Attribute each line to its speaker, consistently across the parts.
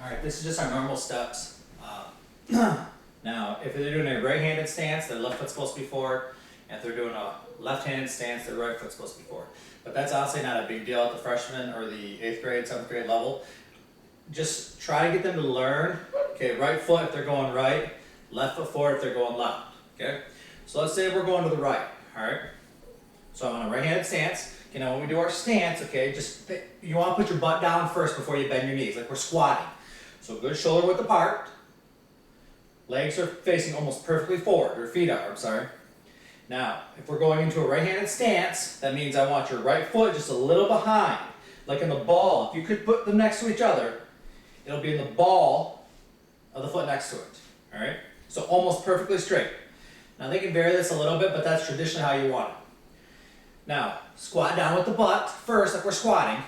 Speaker 1: Alright, this is just our normal steps. Now, if they're doing a right-handed stance, their left foot's supposed to be forward. And if they're doing a left-handed stance, their right foot's supposed to be forward. But that's honestly not a big deal at the freshman or the 8th grade, 7th grade level. Just try to get them to learn, okay, right foot if they're going right, left foot forward if they're going left, okay? So let's say we're going to the right, alright? So I'm on a right-handed stance. Okay, now when we do our stance, okay, you want to put your butt down first before you bend your knees, like we're squatting. So good shoulder width apart. Legs are facing almost perfectly forward, or feet are, I'm sorry. Now, if we're going into a right-handed stance, that means I want your right foot just a little behind, like in the ball. If you could put them next to each other, it'll be in the ball of the foot next to it, all right? So almost perfectly straight. Now they can vary this a little bit, but that's traditionally how you want it. Now, squat down with the butt first, like we're squatting,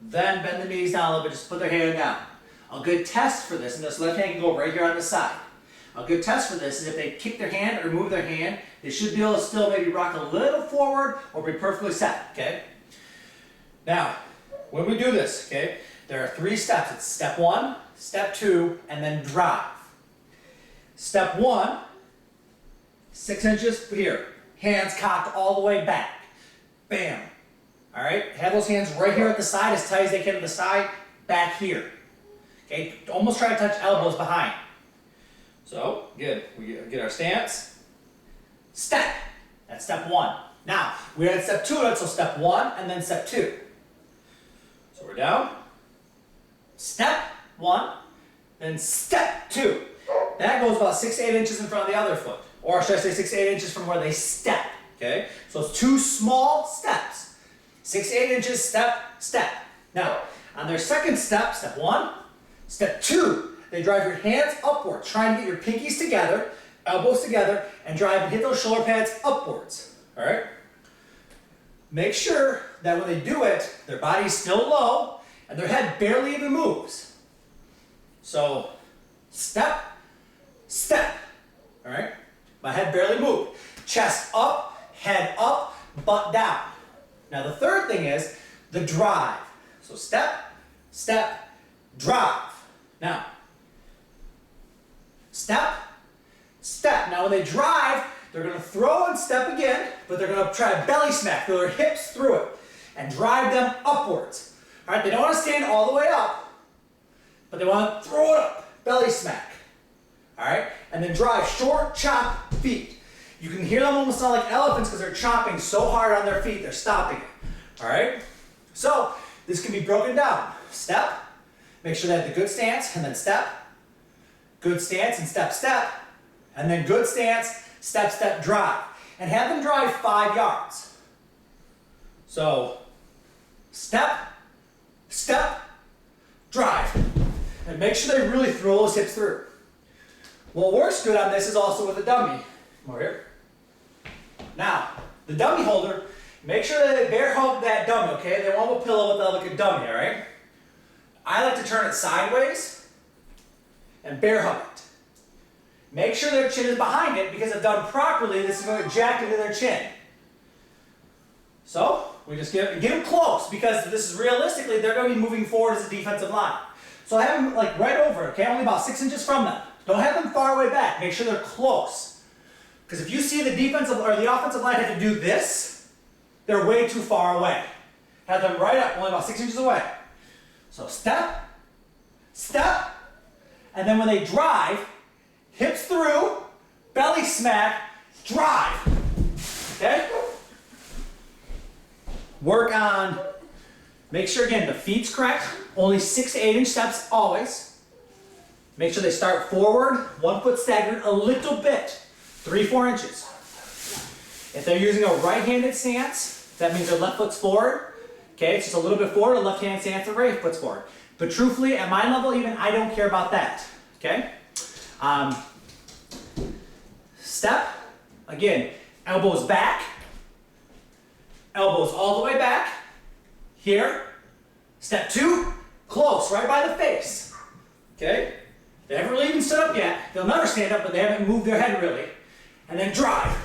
Speaker 1: then bend the knees down a little bit, just put their hand down. A good test for this, and this left hand can go right here on the side. A good test for this is if they kick their hand or move their hand, they should be able to still maybe rock a little forward or be perfectly set, okay? Now, when we do this, okay, there are 3 steps. It's step 1, step 2, and then drive. Step 1, 6 inches here, hands cocked all the way back. Bam. All right, have those hands right here at the side, as tight as they can to the side, back here. Okay, almost try to touch elbows behind. So, good. We get our stance. Step. That's step 1. Now, we're at step 2, so step 1 and then step 2. So we're down. Step 1, then step 2. That goes about 6 to 8 inches in front of the other foot. Or should I say 6 to 8 inches from where they step. Okay? So it's 2 small steps. 6 to 8 inches, step, step. Now, on their second step, step 1, step 2, they drive your hands upwards, trying to get your pinkies together, elbows together, and drive and hit those shoulder pads upwards. All right? Make sure that when they do it, their body's still low and their head barely even moves. So, step, step. All right? My head barely moved. Chest up, head up, butt down. Now the third thing is the drive. So step, step, drive. Now, step, step. Now when they drive, they're going to throw and step again, but they're going to try to belly smack, throw their hips through it, and drive them upwards. All right, they don't want to stand all the way up, but they want to throw it up, belly smack. All right, and then drive short, chop feet. You can hear them almost sound like elephants because they're chopping so hard on their feet, they're stopping it. All right, so this can be broken down. Step, make sure they have the good stance, and then step, good stance, and step, step, and then good stance, step, step, drive. And have them drive 5 yards. So, step, step, drive. And make sure they really throw those hips through. What works good on this is also with a dummy. Come over here. Now, the dummy holder, make sure that they bear hug that dummy, okay? They won't have a pillow without like a dummy, all right? I like to turn it sideways and bear hug it. Make sure their chin is behind it because if done properly, this is going to jack into their chin. So, we just get them close because this is realistically, they're going to be moving forward as a defensive line. So have them like right over, okay? Only about 6 inches from them. Don't have them far away back. Make sure they're close. Because if you see the defensive or the offensive line have to do this, they're way too far away. Have them right up, only about 6 inches away. So step, step, and then when they drive, hips through, belly smack, drive. Okay? Work on, make sure again the feet's correct. Only 6 to 8 inch steps always. Make sure they start forward, 1 foot staggered a little bit, 3-4 inches. If they're using a right-handed stance, that means their left foot's forward. Okay, it's just a little bit forward, a left-hand stance, the right foot's forward. But truthfully, at my level even, I don't care about that. Okay? Step, again, elbows back, elbows all the way back, here. Step 2, close, right by the face. Okay? They haven't really even stood up yet. They'll never stand up, but they haven't moved their head really. And then drive.